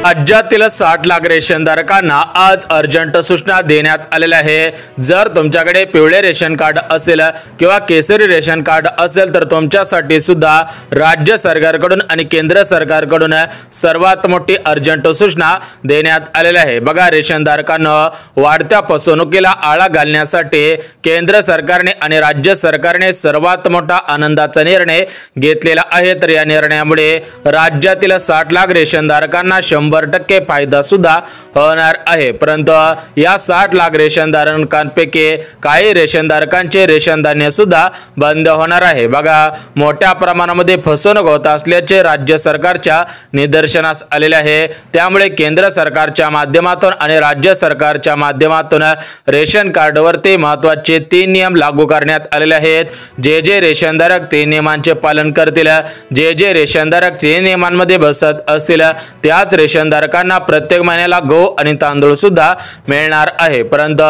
राज्यातील 60 लाख रेशनधारकांना आज अर्जंट सूचना देण्यात आलेल्या आहे। जर तुमच्याकडे पिवळे रेशन कार्ड असेल किंवा केसरी रेशन कार्ड असेल तर तुमच्यासाठी सुद्धा राज्य सरकारकडून आणि केंद्र सरकारकडून सर्वात मोठी अर्जंट सूचना देण्यात आलेल्या आहे। बघा, रेशनधारकांना वाढत्या फसवणुकीला आळा घालण्यासाठी केंद्र सरकारने आणि राज्य सरकारने सर्वात मोठा आनंदाचा निर्णय घेतलेला आहे। तर या निर्णयामुळे राज्यातील 60 लाख रेशनधारकांना 100% फायदा सुद्धा होणार आहे। परंतु या 60 लाख रेशनधारकांपैकी काही रेशनधारकांचे रेशन धान्य सुद्धा बंद होणार आहे। बघा, मोठ्या प्रमाणामध्ये फसवणूक होत असल्याचे राज्य सरकारच्या निदर्शनास आलेले आहे। त्यामुळे केंद्र सरकारच्या माध्यमातून आणि राज्य सरकारच्या माध्यमातून रेशन कार्डवरती महत्त्वाचे 3 नियम लागू करण्यात आलेले आहेत। जे रेशनधारक 3 नियमांचे पालन करतील, जे रेशनधारक 3 नियमांमध्ये बसत असतील त्याच रेशनधारकांना प्रत्येक महिन्याला गहू आणि तांदूळ सुद्धा मिळणार आहे। परंतु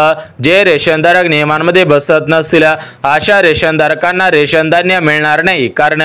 जे रेशनधारक नियमांमध्ये बसत नसतील अशा रेशनधारकांना रेशन धान्य मिळणार नाही। कारण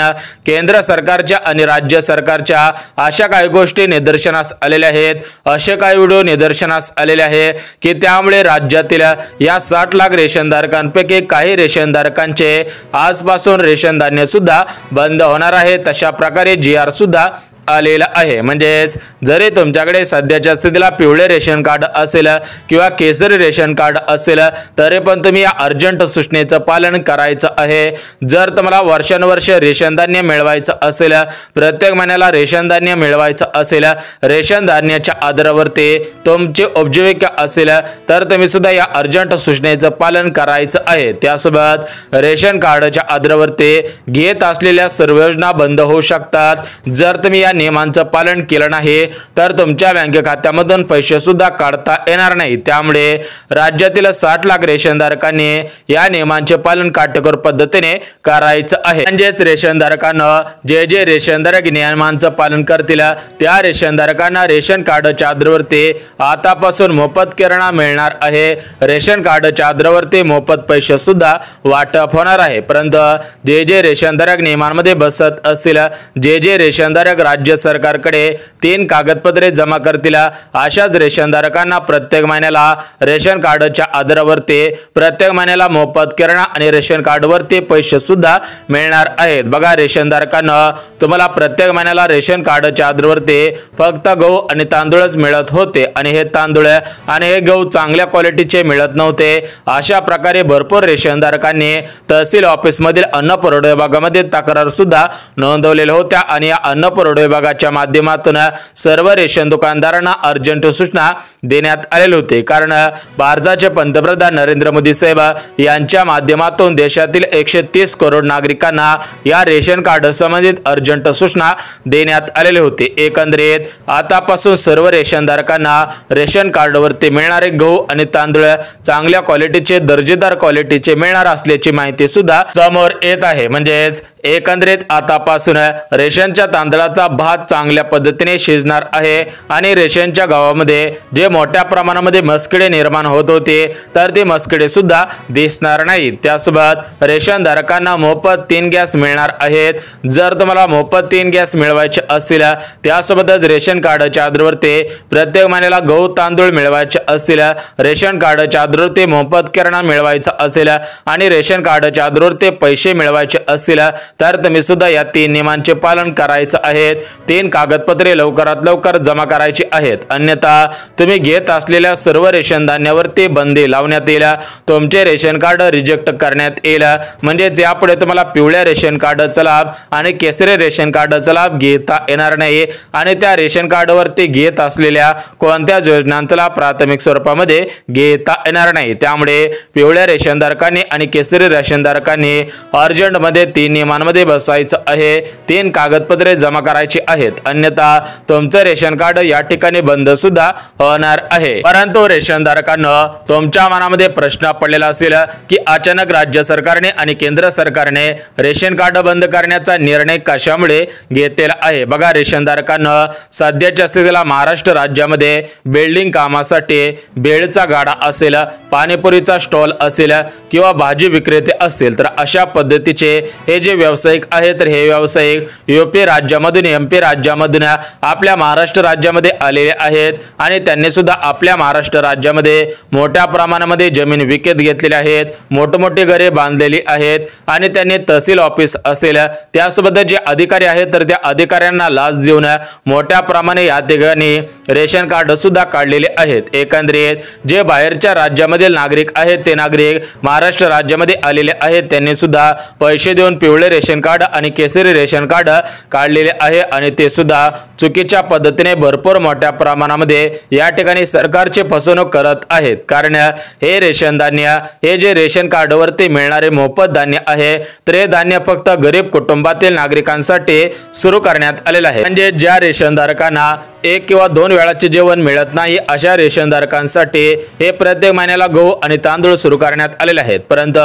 केंद्र सरकारच्या आणि राज्य सरकारच्या अशा काही गोष्टी निदर्शनास आलेल्या आहेत, असे काही व्हिडिओ निदर्शनास आलेले आहे की त्यामुळे राज्यातील या 60 लाख रेशनधारकांपैकी काही रेशनधारकांचे आजपासून रेशन धान्य सुद्धा बंद होणार आहे। तशा प्रकारे GR सुद्धा आलेला आहे। म्हणजेच जरी तुमच्याकडे सध्याच्या स्थितीला पिवळे रेशन कार्ड असेल किंवा केसरी रेशन कार्ड असेल तरी पण तुम्ही या अर्जंट सूचनेचं पालन करायचं आहे। जर तुम्हाला वर्षानुवर्ष रेशन धान्य मिळवायचं असेल, प्रत्येक महिन्याला रेशन धान्य मिळवायचं असेल, रेशन धान्याच्या आधारावरती तुमची उपजीविका असेल तर तुम्ही सुद्धा या अर्जंट सूचनेचं पालन करायचं आहे। त्यासोबत रेशन कार्डच्या आधारावरती घेत असलेल्या सर्व योजना बंद होऊ शकतात। जर तुम्ही या नियमांचं पालन केलं नाही तर तुमच्या बँक खात्यामधून पैसे सुद्धा काढता येणार नाही। त्यामुळे राज्यातील 60 लाख रेशनधारकांनी या नियमांचे पालन काटेकोर पद्धतीने करायचं आहे। म्हणजेच रेशनधारकांना जे रेशनधारक नियमांचं पालन करतील त्या रेशनधारकांना रेशन कार्डच्या आधारावरती आतापासून मोफत किराणा मिळणार आहे। रेशन कार्डच्या आधारावरती मोफत पैसे सुद्धा वाटप होणार आहे। परंतु जे रेशनधारक नियमांमध्ये बसत असतील, जे रेशनधारक राज्य सरकारकडे 3 कागदपत्रे जमा करतील अशाच रेशनधारकांना प्रत्येक महिन्याला रेशन कार्डच्या आधारावरती प्रत्येक महिन्याला मोफत किराणा आणि रेशन कार्डवरती पैसे सुद्धा मिळणार आहेत। बघा, रेशनधारकांना तुम्हाला प्रत्येक महिन्याला रेशन कार्डच्या आधारावरती फक्त गहू आणि तांदूळच मिळत होते आणि हे तांदूळ आणि हे गहू चांगल्या क्वालिटीचे मिळत नव्हते। अशा प्रकारे भरपूर रेशनधारकांनी तहसील ऑफिस मधील अन्न पुरवठा विभागामध्ये तक्रार सुद्धा नोंदवलेल्या होत्या आणि या अन्न पुरवठा विभागाच्या माध्यमातून सर्व रेशन दुकानदारांना अर्जंट सूचना देण्यात आलेली होती। कारण भारताचे पंतप्रधान नरेंद्र मोदी साहेब यांच्या माध्यमातून देशातील 130 करोड नागरिकांना या रेशन कार्ड संबंधित अर्जंट सूचना देण्यात आलेली होती। एकंदरीत आतापासून सर्व रेशनधारकांना रेशन कार्डवरती मिळणारे गहू आणि तांदूळ चांगल्या क्वालिटीचे, दर्जेदार क्वालिटीचे मिळणार असल्याची माहिती सुद्धा समोर येत आहे। म्हणजेच एकंदरीत आतापासून रेशनच्या तांदळाचा भात चांगल्या पद्धतीने शिजणार आहे आणि रेशनच्या गावामध्ये जे मोठ्या प्रमाणामध्ये मस्किडे निर्माण होत होते तर ते मस्किडे सुद्धा दिसणार नाहीत। त्यासोबत रेशनधारकांना मोफत 3 गॅस मिळणार आहेत। जर तुम्हाला मोफत 3 गॅस मिळवायचे असतील, त्यासोबतच रेशन कार्डच्या आधारावरती प्रत्येक महिन्याला गहू तांदूळ मिळवायचे असतील, रेशन कार्डच्या आधारावरती मोफत किराणा मिळवायचा असेल आणि रेशन कार्डच्या आधारावरती पैसे मिळवायचे असतील तर तुम्ही सुद्धा या 3 नियमांचे पालन करायचं आहे। 3 कागदपत्रे लवकरात लवकर जमा करायची आहेत, अन्यथा तुम्ही घेत असलेल्या सर्व रेशन धान्यावरती बंदी लावण्यात येईल। तुमचे रेशन कार्ड रिजेक्ट करण्यात येईल। म्हणजे यापुढे तुम्हाला पिवळ्या रेशन कार्डचा लाभ आणि केसरी रेशन कार्डचा लाभ घेता येणार नाही आणि त्या रेशन कार्डवरती घेत असलेल्या कोणत्याच योजनांचा लाभ प्राथमिक स्वरूपामध्ये घेता येणार नाही। त्यामुळे पिवळ्या रेशनधारकांनी आणि केसरी रेशनधारकांनी अर्जंट मध्ये 3 नियमांमध्ये बसायचं आहे। 3 कागदपत्रे जमा करायची आहेत, अन्यथा तुमचं रेशन कार्ड या ठिकाणी बंद सुद्धा होणार आहे। परंतु रेशनधारकांना तुमच्या मनामध्ये प्रश्न पडलेला असेल की अचानक राज्य सरकारने आणि केंद्र सरकारने रेशन कार्ड बंद करण्याचा निर्णय कशामुळे घेतलेला आहे। बघा, रेशनधारकांना सध्याच्या स्थितीला महाराष्ट्र राज्यामध्ये बिल्डिंग कामासाठी बेळचा गाडा असेल, पाणीपुरीचा स्टॉल असेल किंवा भाजी विक्रेते असेल तर अशा पद्धतीचे हे जे व्यावसायिक आहेत तर हे व्यावसायिक यूपी राज्यामधून एमपी राज्यामधून आपल्या महाराष्ट्र राज्यामध्ये आलेले आहेत आणि त्यांनी सुद्धा आपल्या महाराष्ट्र राज्यामध्ये मोठ्या प्रमाणामध्ये जमीन विकत घेतलेली आहेत, मोठमोठी घरे बांधलेली आहेत आणि त्यांनी तहसील ऑफिस असेल त्यासोबत जे अधिकारी आहेत तर त्या अधिकाऱ्यांना लाच देऊन मोठ्या प्रमाणे या ठिकाणी रेशन कार्ड सुद्धा काढलेले आहेत। एकंदरीत जे बाहेरच्या राज्यामधील नागरिक आहेत ते नागरिक महाराष्ट्र राज्यामध्ये आलेले आहेत त्यांनी सुद्धा पैसे देऊन पिवळे रेशन कार्ड आणि केसरी रेशन कार्ड काढलेले आहे आणि ते सुद्धा चुकीच्या पद्धतीने भरपूर मोठ्या प्रमाणामध्ये या ठिकाणी सरकारची फसवणूक करत आहेत। कारण हे रेशन धान्य हे जे रेशन कार्डवरती मिळणारे मोफत धान्य आहे तर हे धान्य फक्त गरीब कुटुंबातील नागरिकांसाठी सुरू करण्यात आलेले आहे। म्हणजे ज्या रेशनधारकांना 1 किंवा 2 वेळाचे जेवण मिळत नाही अशा रेशनधारकांसाठी हे प्रत्येक महिन्याला गहू आणि तांदूळ सुरू करण्यात आलेले आहेत। परंतु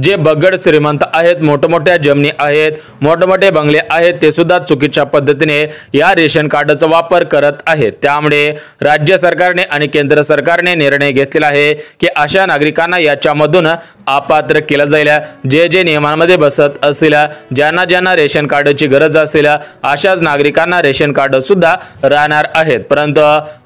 जे बगड श्रीमंत आहेत, मोठमोठ्या जमिनी आहेत, मोठमोठे बंगले आहेत ते सुद्धा चुकीच्या पद्धतीने या रेशन कार्डचा वापर करत आहेत। त्यामुळे राज्य सरकारने आणि केंद्र सरकारने निर्णय घेतलेला आहे की अशा नागरिकांना याच्यामधून अपात्र केलं जाईल। जे जे नियमांमध्ये बसत असेल, ज्यांना ज्यांना रेशन कार्डची गरज असेल अशाच नागरिकांना रेशन कार्ड सुद्धा राहणार आहेत। परंतु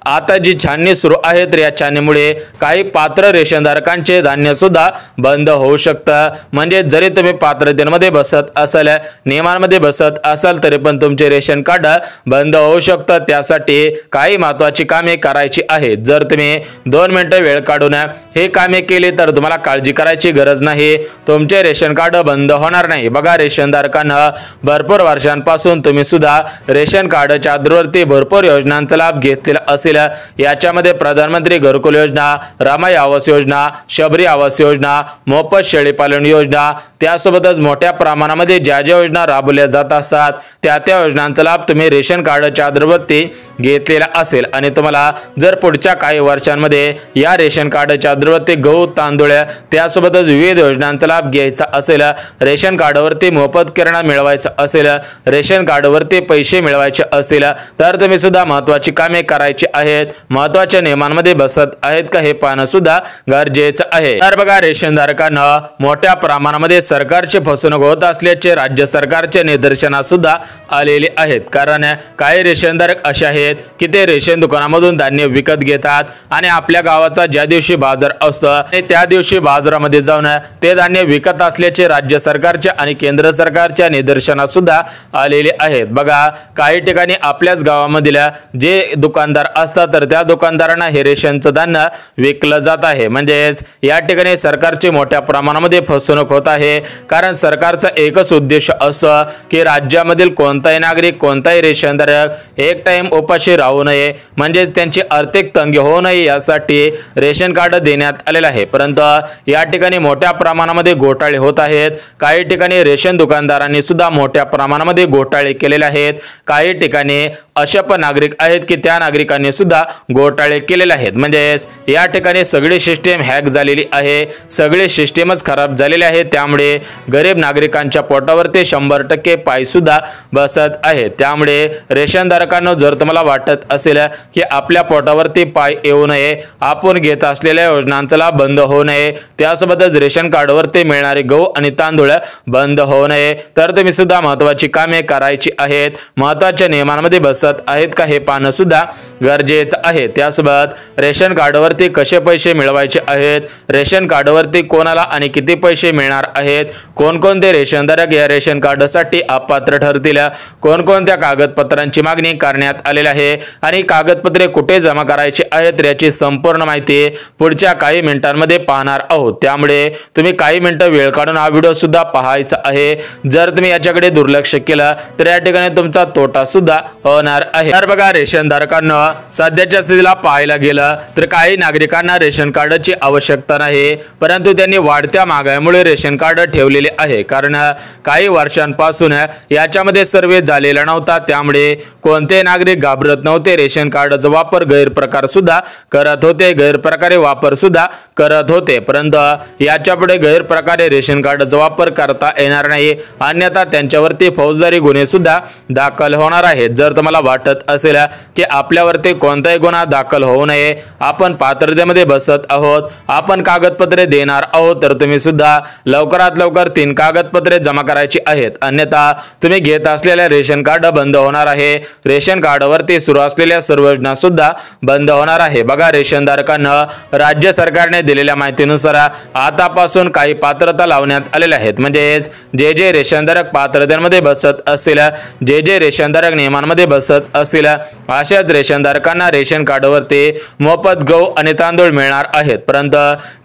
आता जी छाननी सुरू आहे तर या छाननीमुळे काही पात्र रेशनधारकांचे धान्य सुद्धा बंद होऊ शकतं। म्हणजे जरी तुम्ही पात्रतेमध्ये बसत असाल, नियमांमध्ये बसत असाल तरी पण तुमचे रेशन कार्ड बंद होऊ शकतं। त्यासाठी काही महत्त्वाची कामे करायची आहेत। जर तुम्ही 2 मिनिटं वेळ काढून हे कामे केली तर तुम्हाला काळजी करायची गरज नाही, तुमचे रेशन कार्ड बंद होणार नाही। बघा रेशनधारकांना भरपूर वर्षांपासून तुम्ही सुद्धा रेशन कार्डच्या आधारावरती भरपूर योजनांचा लाभ घेतलेला असेल। याच्यामध्ये प्रधानमंत्री घरकुल योजना, रामाई आवास योजना, शबरी आवास योजना, मोफत शेळीपालन योजना, त्यासोबतच मोठ्या प्रमाणामध्ये ज्या ज्या योजना राबवल्या जात असतात त्या त्या योजनांचा लाभ तुम्ही रेशन कार्डच्या आधारावरती घेतलेला असेल आणि तुम्हाला जर पुढच्या काही वर्षांमध्ये या रेशन कार्डच्या आधारावरती गहू, तांदूळ त्यासोबतच विविध योजनांचा लाभ घ्यायचा असेल, रेशन कार्डवरती मोफत किराणा मिळवायचा असेल, रेशन कार्डवरती पैसे मिळवायचे असेल तर तुम्ही सुद्धा महत्त्वाची कामे करायची आहेत। महत्त्वाच्या नियमांमध्ये बसत आहेत का हे पाहणं सुद्धा गरजेचं आहे। तर बघा रेशनधारकांना मोठ्या प्रमाणामध्ये सरकारची फसवणूक होत असल्याचे राज्य सरकारच्या निदर्शनास सुद्धा आलेले आहेत। कारण काही रेशनधारक असे आहेत की ते रेशन दुकानामधून धान्य विकत घेतात आणि आपल्या गावाचा ज्या दिवशी बाजार असतो त्या दिवशी बाजारामध्ये जाऊन ते धान्य विकत असल्याचे राज्य सरकारच्या आणि केंद्र सरकारच्या निदर्शनास सुद्धा आलेले आहेत। बघा काही ठिकाणी आपल्याच गावामधील जे दुकानदार असतात तर त्या दुकानदारांना हे रेशनचं धान्य विकलं जात आहे। म्हणजेच या ठिकाणी सरकारची मोठ्या प्रमाणामध्ये फसवणूक होत आहे। कारण सरकारचा एकच उद्देश असतो की राज्यामधील कोणताही नागरिक, कोणताही रेशनधारक एक टाइम उपाशी राहू नये, म्हणजेच त्यांची आर्थिक तंगी होऊ नये यासाठी रेशन कार्ड देण्यात आलेलं आहे। परंतु या ठिकाणी मोठ्या प्रमाणामध्ये घोटाळे होत आहेत। काही ठिकाणी रेशन दुकानदारांनी सुद्धा मोठ्या प्रमाणामध्ये घोटाळे केलेले आहेत। काही ठिकाणी अशा पण नागरिक आहेत की त्या नागरिकांनी सुद्धा घोटाळे केलेले आहेत। म्हणजेच या ठिकाणी सगळी सिस्टीम हॅक झालेली आहे, सगळी सिस्टीमच खराब झालेली आहे। त्यामुळे गरीब नागरिकांच्या पोटावरती 100% पाय सुद्धा बसत आहे। त्यामुळे रेशनधारकांना जर तुम्हाला वाटत असेल की आपल्या पोटावरती पाय येऊ नये, आपण घेत असलेल्या योजनांचा लाभ बंद होऊ नये, त्यासोबतच रेशन कार्डवरती मिळणारे गहू आणि तांदूळ बंद होऊ नये तर तुम्ही सुद्धा महत्त्वाची कामे करायची आहेत। महत्त्वाच्या नियमांमध्ये बसत आहेत का हे पाहणं सुद्धा गरजेचं आहे। त्यासोबत रेशन कार्डवरती कसे पैसे मिळवायचे आहेत, रेशन कार्डवरती कोणाला आणि किती पैसे मिळणार आहेत, कोणकोणते रेशनधारक या रेशन कार्डसाठी अपात्र ठरतील, कोणकोणत्या कागदपत्रांची मागणी करण्यात आलेली आहे आणि कागदपत्रे कुठे जमा करायची आहेत याची संपूर्ण माहिती पुढच्या काही मिनिटांमध्ये पाहणार आहोत। त्यामुळे तुम्ही काही मिनिटं वेळ काढून हा व्हिडिओ सुद्धा पाहायचा आहे। जर तुम्ही याच्याकडे दुर्लक्ष केलं तर या ठिकाणी तुमचा तोटा सुद्धा होणार आहे। तर बघा रेशनधारकांना सध्याच्या स्थितीला पाहायला गेलं तर काही नागरिकांना रेशन कार्डची आवश्यकता नाही, परंतु त्यांनी वाढत्या महागाईमुळे रेशन कार्ड ठेवलेले आहे। कारण काही वर्षांपासून याच्यामध्ये सर्वे झालेला नव्हता, त्यामुळे कोणते नागरिक घाबरत नव्हते, रेशन कार्डचा वापर गैरप्रकार सुद्धा करत होते, गैरप्रकारे वापर सुद्धा करत होते। परंतु याच्या पुढे गैरप्रकारे रेशन कार्डचा वापर करता येणार नाही, अन्यथा त्यांच्यावरती फौजदारी गुन्हे सुद्धा दाखल होणार आहेत। जर तुम्हाला वाटत असेल की आपल्यावर आपल्यावरती कोणताही गुन्हा दाखल होऊ नये, आपण पात्रतेमध्ये बसत आहोत, आपण कागदपत्रे देणार आहोत, तर तुम्ही सुद्धा लवकरात लवकर 3 कागदपत्रे जमा करायची आहेत, अन्यथा तुम्ही घेत असलेले रेशन कार्ड बंद होणार आहे। रेशन कार्डवरती सुरू असलेल्या सर्व योजना सुद्धा बंद होणार आहे। बघा, रेशनधारकांना राज्य सरकारने दिलेल्या माहितीनुसार आतापासून काही पात्रता लावण्यात आलेल्या आहेत, म्हणजेच जे रेशनधारक पात्रतेमध्ये बसत असतील, जे रेशनधारक नियमांमध्ये बसत असतील, अशाच रेशनधारकांना रेशन कार्डवरती मोफत गहू आणि तांदूळ मिळणार आहेत। परंतु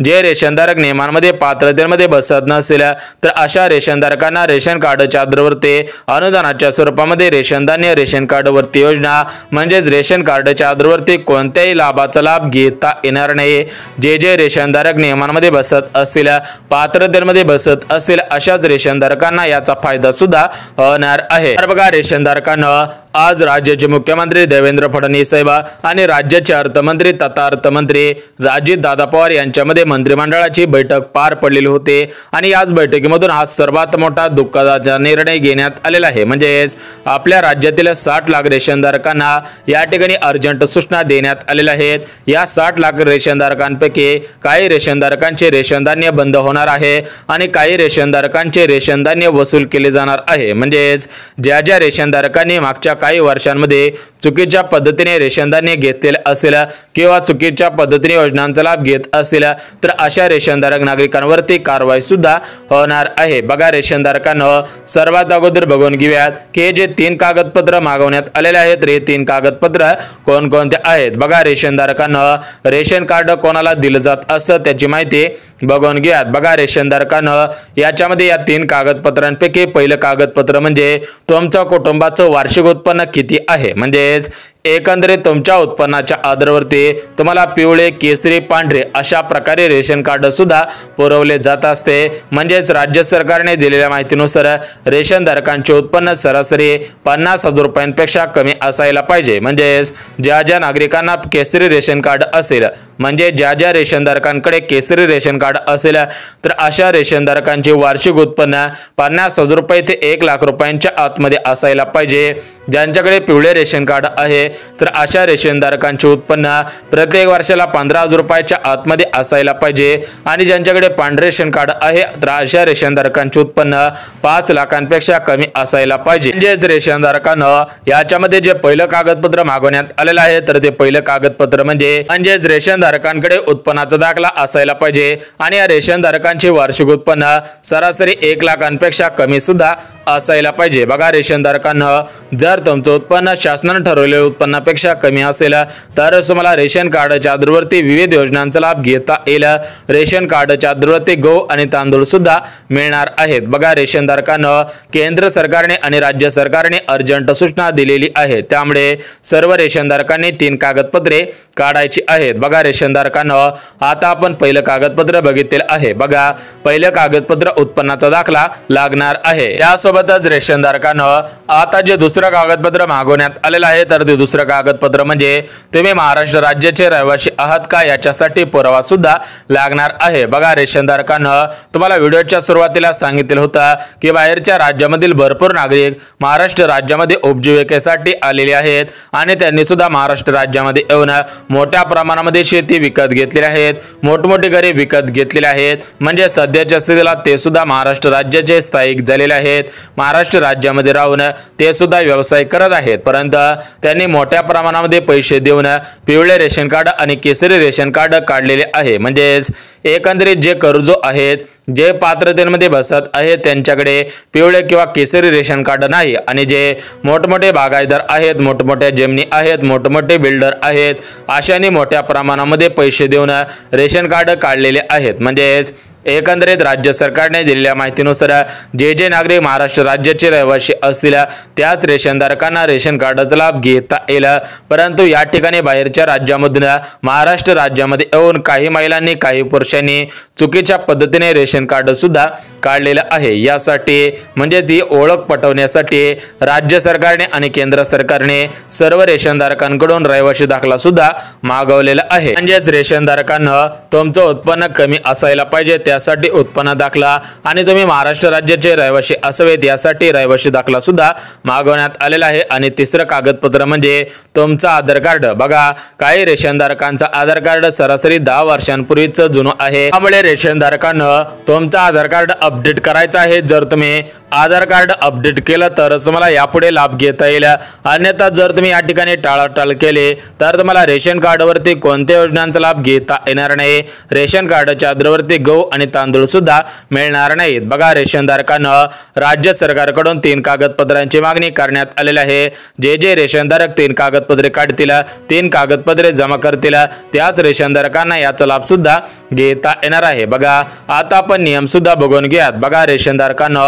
जे रेशनधारक नियमांमध्ये पात्रतेमध्ये बसत नसेल तर अशा रेशनधारकांना रेशन कार्डच्या आधारावरती अनुदानाच्या स्वरूपामध्ये रेशन धान्य, रेशन कार्डवरती योजना म्हणजेच रेशन कार्डच्या आधारावरती कोणत्याही लाभाचा लाभ घेता येणार नाही। जे रेशनधारक नियमांमध्ये बसत असतील, पात्रतेमध्ये बसत असतील, अशाच रेशनधारकांना याचा फायदा सुद्धा होणार आहे। तर बघा, रेशनधारकांना आज राज्याचे मुख्यमंत्री देवेंद्र फडणवीस साहेब आणि राज्याचे अर्थमंत्री तथा अर्थमंत्री अजितदादा पवार यांच्यामध्ये मंत्रिमंडळाची बैठक पार पडलेली होती आणि याच बैठकीमधून हा सर्वात मोठा दुःखदाचा निर्णय घेण्यात आलेला आहे। म्हणजेच आपल्या राज्यातील 60 लाख रेशनधारकांना या ठिकाणी अर्जंट सूचना देण्यात आलेल्या आहेत। या 60 लाख रेशनधारकांपैकी काही रेशनधारकांचे रेशन धान्य बंद होणार आहे आणि काही रेशनधारकांचे रेशन धान्य वसूल केले जाणार आहे। म्हणजेच ज्या रेशनधारकांनी मागच्या काही वर्षांमध्ये चुकीच्या पद्धतीने रेशन धान्य घेतलेले असेल किंवा चुकीच्या पद्धतीने योजनांचा लाभ घेत असेल तर अशा रेशनधारक नागरिकांवरती कारवाई सुद्धा होणार आहे। बघा, रेशनधारकांना सर्वात अगोदर बघून घेऊयात की जे 3 कागदपत्र मागवण्यात आलेले आहेत, हे 3 कागदपत्र कोणकोणते आहेत। बघा, रेशनधारकांना रेशन कार्ड कोणाला दिलं जात असतं त्याची माहिती बघून घेऊयात। बघा, रेशनधारकांना याच्यामध्ये या 3 कागदपत्रांपैकी पहिलं कागदपत्र म्हणजे तुमच्या कुटुंबाचं वार्षिक उत्पन्न किती आहे, म्हणजेच एकंदरीत तुमच्या उत्पन्नाच्या आधारावरती तुम्हाला पिवळे, केसरी, पांढरे अशा प्रकारे रेशन कार्ड सुद्धा पुरवले जात असते। म्हणजेच राज्य सरकारने दिलेल्या माहितीनुसार रेशनधारकांचे उत्पन्न सरासरी 50,000 रुपयांपेक्षा कमी असायला पाहिजे। म्हणजेच ज्या नागरिकांना केसरी रेशन कार्ड असेल, म्हणजे ज्या रेशनधारकांकडे केसरी रेशन कार्ड असेल तर अशा रेशनधारकांचे वार्षिक उत्पन्न 50,000 रुपये ते 1 लाख रुपयांच्या आतमध्ये असायला पाहिजे। ज्यांच्याकडे पिवळे रेशन कार्ड आहे तर अशा रेशनधारकांचे उत्पन्न प्रत्येक वर्षाला 15,000 रुपयाच्या आतमध्ये असायला पाहिजे आणि ज्यांच्याकडे पांढरे रेशन कार्ड आहे तर अशा रेशनधारकांचे उत्पन्न 5 लाखांपेक्षा कमी असायला पाहिजे। म्हणजेच रेशनधारकांना याच्यामध्ये जे पहिलं कागदपत्र मागवण्यात आलेलं आहे तर ते पहिलं कागदपत्र म्हणजेच रेशनधारकांकडे उत्पन्नाचा दाखला असायला पाहिजे आणि या रेशनधारकांचे वार्षिक उत्पन्न सरासरी 1 लाखांपेक्षा कमी सुद्धा असायला पाहिजे। बघा, रेशनधारकांना जर तुमचं उत्पन्न शासनाने ठरवलेल्या उत्पन्नापेक्षा कमी असेल तर तुम्हाला रेशन कार्डच्या आधारावरती विविध योजनांचा लाभ घेता येईल। रेशन कार्डच्या आधारावरती गहू आणि तांदूळ सुद्धा मिळणार आहेत। बघा, रेशनधारकांना केंद्र सरकारने आणि राज्य सरकारने अर्जंट सूचना दिलेली आहे, त्यामुळे सर्व रेशनधारकांनी 3 कागदपत्रे काढायची आहेत। बघा, रेशनधारकांना आता आपण पहिलं कागदपत्र बघितलेलं आहे। बघा, पहिलं कागदपत्र उत्पन्नाचा दाखला लागणार आहे। त्यासोबतच रेशनधारकांना आता जे दुसरं कागदपत्र मागवण्यात आलेलं आहे तर ते दुसरं कागदपत्र म्हणजे तुम्ही महाराष्ट्र राज्याचे रहिवासी आहात का याच्यासाठी पुरावा सुद्धा लागणार आहे। बघा, रेशनधारकांना तुम्हाला व्हिडिओच्या सुरुवातीला सांगितलं होतं की बाहेरच्या राज्यामधील भरपूर नागरिक महाराष्ट्र राज्यामध्ये उपजीविकेसाठी आलेले आहेत आणि त्यांनी सुद्धा महाराष्ट्र राज्यामध्ये येऊन मोठ्या प्रमाणामध्ये शेती विकत घेतलेली आहेत, मोठमोठी घरे विकत घेतलेली आहेत। म्हणजे सध्याच्या स्थितीला ते सुद्धा महाराष्ट्र राज्याचे स्थायिक झालेले आहेत, महाराष्ट्र राज्यामध्ये राहून ते सुद्धा व्यवसाय करत आहेत, परंतु त्यांनी मोठ्या प्रमाणामध्ये पैसे देऊन पिवळे रेशन कार्ड आणि केसरी रेशन कार्ड काढलेले आहे। म्हणजेच एकंदरीत जे कर्जो आहेत, जे पात्रतेमध्ये बसत आहेत त्यांच्याकडे पिवळे किंवा केसरी रेशन कार्ड नाही आणि जे मोठमोठे बागायतदार आहेत, मोठमोठ्या जमिनी आहेत, मोठमोठे बिल्डर आहेत, अशाने मोठ्या प्रमाणामध्ये पैसे देऊन रेशन कार्ड काढलेले आहेत। म्हणजेच एकंदरीत राज्य सरकारने दिलेल्या माहितीनुसार जे नागरिक महाराष्ट्र राज्याचे रहिवासी असतील त्याच रेशनधारकांना रेशन कार्डाचा लाभ घेता येईल, परंतु या ठिकाणी बाहेरच्या राज्यामधून महाराष्ट्र राज्यामध्ये येऊन काही महिलांनी, काही पुरुषांनी चुकीच्या पद्धतीने रेशन कार्ड सुद्धा काढलेलं आहे। यासाठी म्हणजेच ही ओळख पटवण्यासाठी राज्य सरकारने आणि केंद्र सरकारने सर्व रेशनधारकांकडून रहिवासी दाखला सुद्धा मागवलेला आहे। म्हणजेच रेशनधारकांना तुमचं उत्पन्न कमी असायला पाहिजे, त्यासाठी उत्पन्न दाखला आणि तुम्ही महाराष्ट्र राज्याचे रहिवासी असावेत यासाठी रहिवासी दाखला सुद्धा मागवण्यात आलेला आहे। आणि तिसरं कागदपत्र म्हणजे तुमचं आधार कार्ड। बघा काही रेशनधारकांचा आधार कार्ड सरासरी 10 वर्षांपूर्वीच जुनं आहे, त्यामुळे रेशनधारकांना तुमचं आधार कार्ड अपडेट करायचं आहे। जर तुम्ही आधार कार्ड अपडेट केलं तरच तुम्हाला यापुढे लाभ घेता येईल, अन्यथा जर तुम्ही या ठिकाणी टाळाटाळ केले तर तुम्हाला रेशन कार्डवरती कोणत्या योजनांचा लाभ घेता येणार नाही। रेशन कार्डच्या आधारावरती गहू आणि तांदूळ सुद्धा मिळणार नाहीत। बघा रेशनधारकांना राज्य सरकारकडून 3 कागदपत्रांची मागणी करण्यात आलेली आहे। जे रेशनधारक 3 कागदपत्रे काढतील, 3 कागदपत्रे जमा करतील त्याच रेशनधारकांना याचा लाभ सुद्धा घेता येणार आहे। बघा आता आपण नियम सुद्धा बघून घ्यात। बघा रेशनधारकांना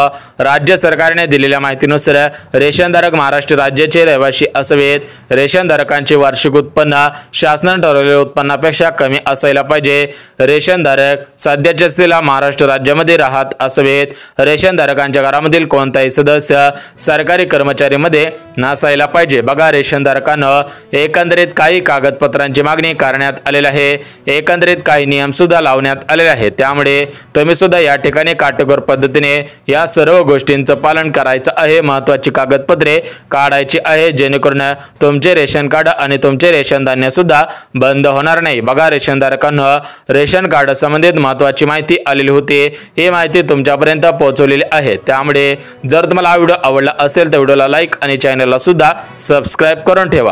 राज्य सरकारने दिलेल्या माहितीनुसार रेशनधारक महाराष्ट्र राज्याचे रहिवासी असावेत। रेशनधारकांचे वार्षिक उत्पन्न शासनाने ठरवलेल्या उत्पन्नापेक्षा कमी असायला पाहिजे। रेशनधारक सध्याच्या स्थितीला महाराष्ट्र राज्यामध्ये राहत असावेत। रेशनधारकांच्या घरामधील कोणताही सदस्य सरकारी कर्मचारी मध्ये नसायला पाहिजे। बघा रेशनधारकांना एकंदरीत काही कागदपत्रांची मागणी करण्यात आलेली आहे, एकंदरीत काही नियम सुद्धा लावण्यात आलेले आहेत, त्यामुळे तुम्ही सुद्धा या ठिकाणी काटेकोर पद्धतीने या सर्व गोष्टींचं पालन करायचं आहे। महत्त्वाची कागदपत्रे काढायची आहे जेणेकरून तुमचे रेशन कार्ड आणि तुमचे रेशन धान्य सुद्धा बंद होणार नाही। बघा रेशनधारकांना रेशन कार्ड संबंधित महत्त्वाची माहिती आलेली होती, ही माहिती तुमच्यापर्यंत पोहोचवलेली आहे। त्यामुळे जर तुम्हाला हा व्हिडिओ आवडला असेल तर व्हिडिओला लाईक आणि चॅनलला सुद्धा सबस्क्राइब करून ठेवा।